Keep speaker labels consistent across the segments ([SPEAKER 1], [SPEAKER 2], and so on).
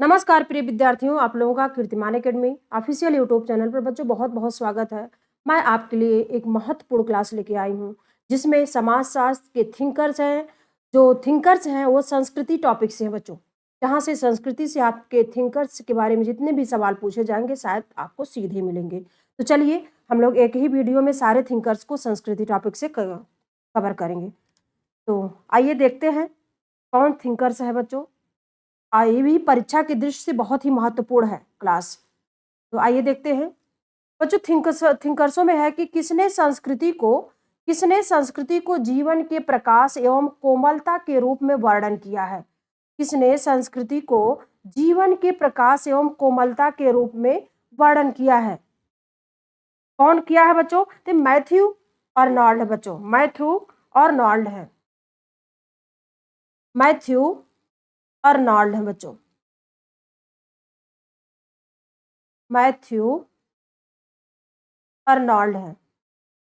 [SPEAKER 1] नमस्कार प्रिय विद्यार्थियों, आप लोगों का कीर्तिमान एकेडमी ऑफिशियल यूट्यूब चैनल पर बच्चों बहुत बहुत स्वागत है। मैं आपके लिए एक महत्वपूर्ण क्लास लेके आई हूँ जिसमें समाजशास्त्र के थिंकर्स हैं। जो थिंकर्स हैं वो संस्कृति टॉपिक से हैं बच्चों, जहाँ से संस्कृति से आपके थिंकर्स के बारे में जितने भी सवाल पूछे जाएंगे शायद आपको सीधे मिलेंगे। तो चलिए हम लोग एक ही वीडियो में सारे थिंकर्स को संस्कृति टॉपिक से कवर करेंगे। तो आइए देखते हैं कौन थिंकर्स है बच्चों। ये भी परीक्षा की दृष्टि से बहुत ही महत्वपूर्ण है क्लास। तो आइए देखते हैं बच्चों। थिंकर्सों में है कि किसने संस्कृति को जीवन के प्रकाश एवं कोमलता के रूप में वर्णन किया है। किसने संस्कृति को जीवन के प्रकाश एवं कोमलता के रूप में वर्णन किया है। कौन किया है बच्चों? तो मैथ्यू अर्नोल्ड है बच्चों, मैथ्यू अर्नोल्ड है, मैथ्यू अर्नोल्ड है बच्चों, मैथ्यू अर्नोल्ड है,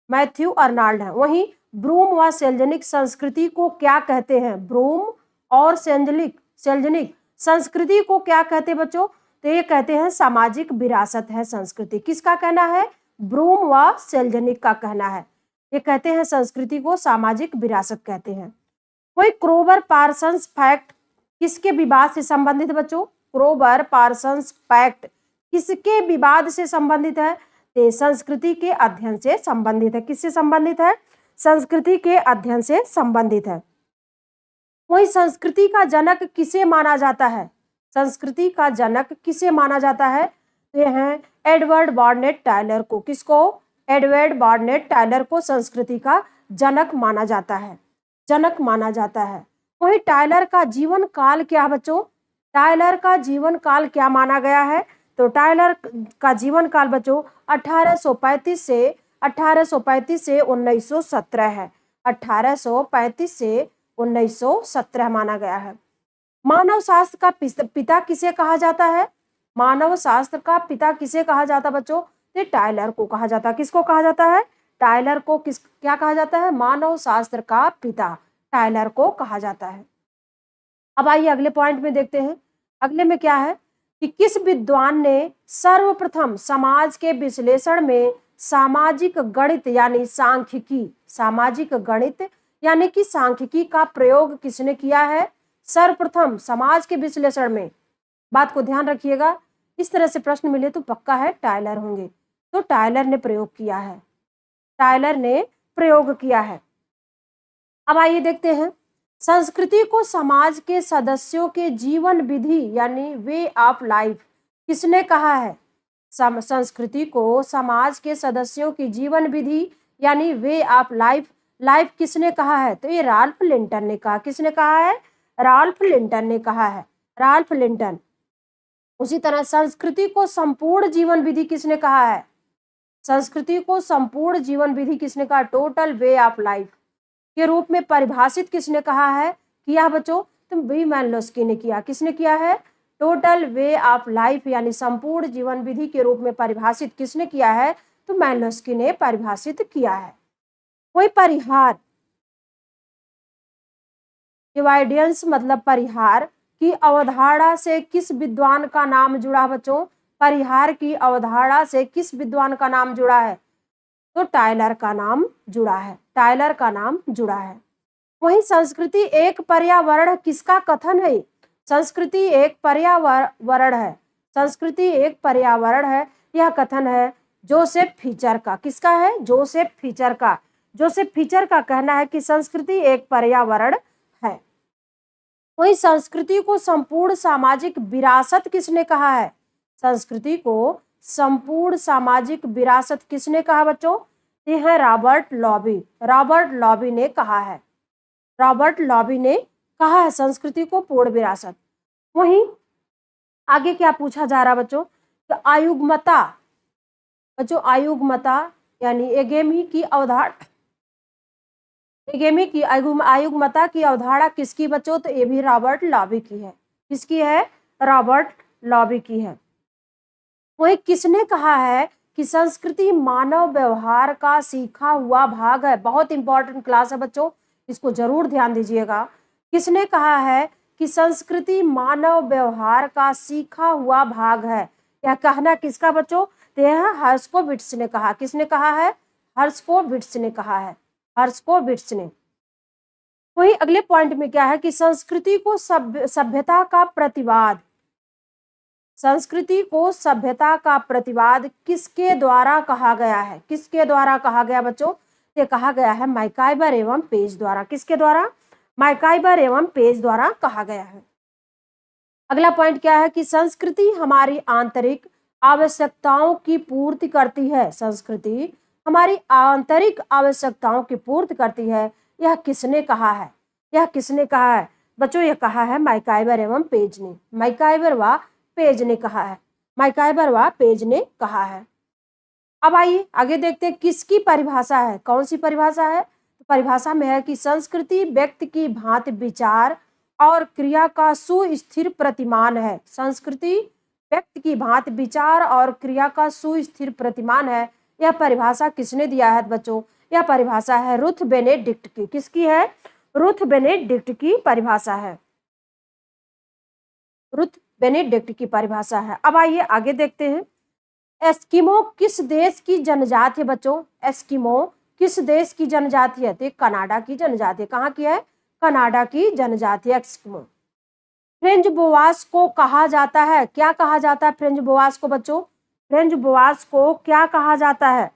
[SPEAKER 1] मैथ्यू अर्नोल्ड है। वहीं ब्रूम व सेल्जनिक संस्कृति को क्या कहते हैं? ब्रूम और सेल्जनिक संस्कृति को क्या कहते हैं बच्चों? तो ये कहते हैं सामाजिक विरासत है संस्कृति। किसका कहना है? ब्रूम व सेल्जनिक का कहना है। ये कहते हैं संस्कृति को सामाजिक विरासत कहते हैं। वही क्रोबर पार्सन्स फैक्ट किसके विवाद से संबंधित है बच्चों? क्रोबर पार्सन्स फैक्ट किसके विवाद से संबंधित है? संस्कृति के अध्ययन से संबंधित है। किससे संबंधित है? संस्कृति के अध्ययन से संबंधित है। वही संस्कृति का जनक किसे माना जाता है? संस्कृति का जनक किसे माना जाता है? ये हैं एडवर्ड बार्नेट टायलर को। किसको? एडवर्ड बार्नेट टायलर को संस्कृति का जनक माना जाता है, जनक माना जाता है। वही टायलर का जीवन काल क्या है बच्चों? टायलर का जीवन काल क्या माना गया है? तो टायलर का जीवन काल बच्चों 1835 से 1917 है। 1835 से 1917 माना गया है। मानव शास्त्र का पिता किसे कहा जाता है? मानव शास्त्र का पिता किसे कहा जाता बच्चों? तो टायलर को कहा जाता है। किसको कहा जाता है? टायलर को क्या कहा जाता है? मानव शास्त्र का पिता टायलर को कहा जाता है। अब आइए अगले पॉइंट में देखते हैं। अगले में क्या है कि किस विद्वान ने सर्वप्रथम समाज के विश्लेषण में सामाजिक गणित यानी सांख्यिकी, सामाजिक गणित यानी कि सांख्यिकी का प्रयोग किसने किया है? सर्वप्रथम समाज के विश्लेषण में। बात को ध्यान रखिएगा, इस तरह से प्रश्न मिले तो पक्का है टायलर होंगे। तो टायलर ने प्रयोग किया है, टायलर ने प्रयोग किया है। अब आइए देखते हैं संस्कृति को समाज के सदस्यों के जीवन विधि यानी वे ऑफ लाइफ किसने कहा है? संस्कृति को समाज के सदस्यों की जीवन विधि यानी वे ऑफ लाइफ किसने कहा है? तो ये राल्फ लिंटन ने कहा। किसने कहा है? राल्फ लिंटन ने कहा है, राल्फ लिंटन। उसी तरह संस्कृति को संपूर्ण जीवन विधि किसने कहा है? संस्कृति को संपूर्ण जीवन विधि किसने कहा? टोटल वे ऑफ लाइफ के रूप में परिभाषित किसने कहा है? किया बच्चों? तो बी मैनलोस्की ने किया। किसने किया है? टोटल वे ऑफ लाइफ यानी संपूर्ण जीवन विधि के रूप में परिभाषित किसने किया है? तो मैनलोस्की ने परिभाषित किया है। वही परिहार, डिवाइडेंस मतलब परिहार की अवधारणा से किस विद्वान का नाम जुड़ा बच्चों? परिहार की अवधारणा से किस विद्वान का नाम जुड़ा है? तो टायलर का नाम जुड़ा है, टायलर का नाम जुड़ा है। वहीं संस्कृति एक पर्यावरण किसका कथन है? संस्कृति एक पर्यावरण है, संस्कृति एक पर्यावरण है, यह कथन है जोसेफ फीचर का। किसका है? जोसेफ फीचर का। जोसेफ फीचर का कहना है कि संस्कृति एक पर्यावरण है। वहीं संस्कृति को संपूर्ण सामाजिक विरासत किसने कहा है? संस्कृति को संपूर्ण सामाजिक विरासत किसने कहा बच्चों? ये है रॉबर्ट लॉबी। रॉबर्ट लॉबी ने कहा है, रॉबर्ट लॉबी ने कहा है संस्कृति को पूर्ण विरासत। वहीं आगे क्या पूछा जा रहा बच्चों? तो आयुग्मता, बच्चों आयुग्मता यानी एगेमी की अवधारणा, एगेमी की आयुग्मता की अवधारणा किसकी बच्चों? तो ये भी रॉबर्ट लॉबी की है। किसकी है? रॉबर्ट लॉबी की है। वही किसने कहा है कि संस्कृति मानव व्यवहार का सीखा हुआ भाग है? बहुत इंपॉर्टेंट क्लास है बच्चों, इसको जरूर ध्यान दीजिएगा। किसने कहा है कि संस्कृति मानव व्यवहार का सीखा हुआ भाग है। यह कहना किसका बच्चों? तो यह हर्स्कोविट्स ने कहा। किसने कहा है? हर्स्कोविट्स ने कहा है, हर्स्कोविट्स ने। वही अगले पॉइंट में क्या है कि संस्कृति को सभ्यता का प्रतिवाद, संस्कृति को सभ्यता का प्रतिवाद किसके द्वारा कहा गया है? किसके द्वारा कहा गया बच्चों? ये कहा गया है मैकाइवर एवं पेज द्वारा। किसके द्वारा? मैकाइवर एवं पेज द्वारा कहा गया है। अगला पॉइंट क्या है कि संस्कृति हमारी आंतरिक आवश्यकताओं की पूर्ति करती है। संस्कृति हमारी आंतरिक आवश्यकताओं की पूर्ति करती है। यह किसने कहा है? यह किसने कहा है बच्चों? यह कहा है मैकाइवर एवं पेज ने। मैकाइवर व पेज ने कहा है, मैकाइवर व पेज ने कहा है। अब आइए आगे देखते हैं किसकी परिभाषा है। कौन सी परिभाषा है? तो परिभाषा में है कि संस्कृति व्यक्ति की भांति विचार और क्रिया का सुस्थिर प्रतिमान है। संस्कृति व्यक्ति की भांति विचार और क्रिया का सुस्थिर प्रतिमान है। यह परिभाषा किसने दिया है बच्चों? यह परिभाषा है रुथ बेनेडिक्ट की। किसकी है? रुथ बेनेडिक्ट की परिभाषा है, रुथ बेनेडिक्ट की परिभाषा है। अब आइए आगे देखते हैं। एस्किमो किस देश की जनजाति है बच्चों? एस्किमो किस देश की जनजाति है? तो कनाडा की जनजाति है। कहाँ की है? कनाडा की जनजाति एस्किमो। फ्रेंच बोआस को कहा जाता है, क्या कहा जाता है फ्रेंच बोआस को बच्चों? फ्रेंच बोआस को क्या कहा जाता है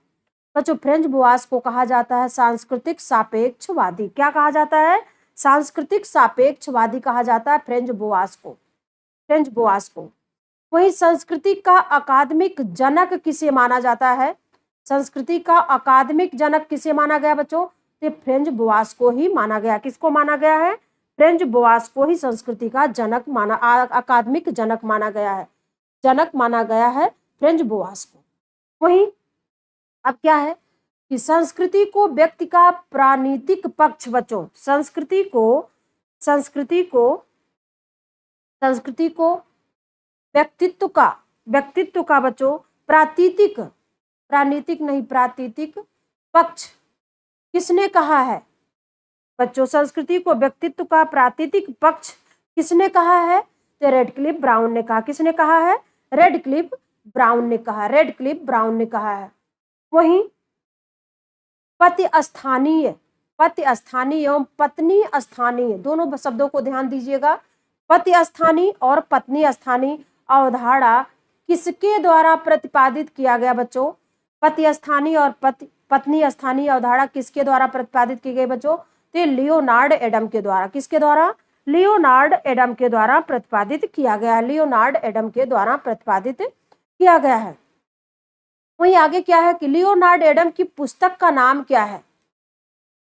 [SPEAKER 1] बच्चों? फ्रेंच बोआस को कहा जाता है सांस्कृतिक सापेक्षवादी। क्या कहा जाता है? सांस्कृतिक सापेक्षवादी कहा जाता है फ्रेंच बोआस को, फ्रेंच बोआस को। वही संस्कृति का अकादमिक जनक किसे माना जाता है? संस्कृति का अकादमिक जनक किसे माना गया बच्चों? तो फ्रेंच बोआस को ही माना गया। किसको माना गया है? फ्रेंच बोआस को ही संस्कृति का जनक माना, अकादमिक जनक माना गया है, जनक माना गया है फ्रेंच बोआस को। वही अब क्या है कि संस्कृति को व्यक्ति का प्राणीतिक पक्ष बच्चों, संस्कृति को व्यक्तित्व का बच्चों प्राणीतिक नहीं, प्रातीतिक पक्ष किसने कहा है बच्चों? संस्कृति को व्यक्तित्व का प्रातीतिक पक्ष किसने कहा है? तो रेडक्लिफ ब्राउन ने कहा। किसने कहा है? रेडक्लिफ ब्राउन ने कहा, रेडक्लिफ ब्राउन ने कहा है। वहीं पति स्थानीय एवं पत्नी स्थानीय, दोनों शब्दों को ध्यान दीजिएगा। पति स्थानीय और पत्नी स्थानीय अवधारणा किसके द्वारा प्रतिपादित किया गया बच्चों? पति स्थानीय और पत्नी स्थानीय अवधारणा किसके द्वारा प्रतिपादित की गई बच्चों? तो लियोनार्ड एडम के द्वारा। किसके द्वारा? लियोनार्ड एडम के द्वारा प्रतिपादित किया गया, लियोनार्ड एडम के द्वारा प्रतिपादित किया गया है। वहीं आगे क्या है कि लियोनार्ड एडम की पुस्तक का नाम क्या है?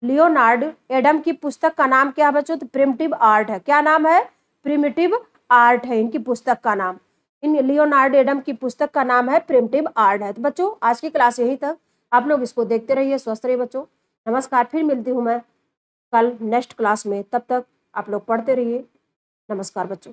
[SPEAKER 1] लियोनार्ड एडम की पुस्तक का नाम क्या है बच्चों? तो प्रिमिटिव आर्ट है। क्या नाम है? प्रिमिटिव आर्ट है इनकी पुस्तक का नाम। इन लियोनार्ड एडम की पुस्तक का नाम है प्रिमिटिव आर्ट है। तो बच्चों आज की क्लास यहीं तक, आप लोग इसको देखते रहिए, स्वस्थ रहिए बच्चों। नमस्कार, फिर मिलती हूँ मैं कल नेक्स्ट क्लास में। तब तक आप लोग पढ़ते रहिए। नमस्कार बच्चों।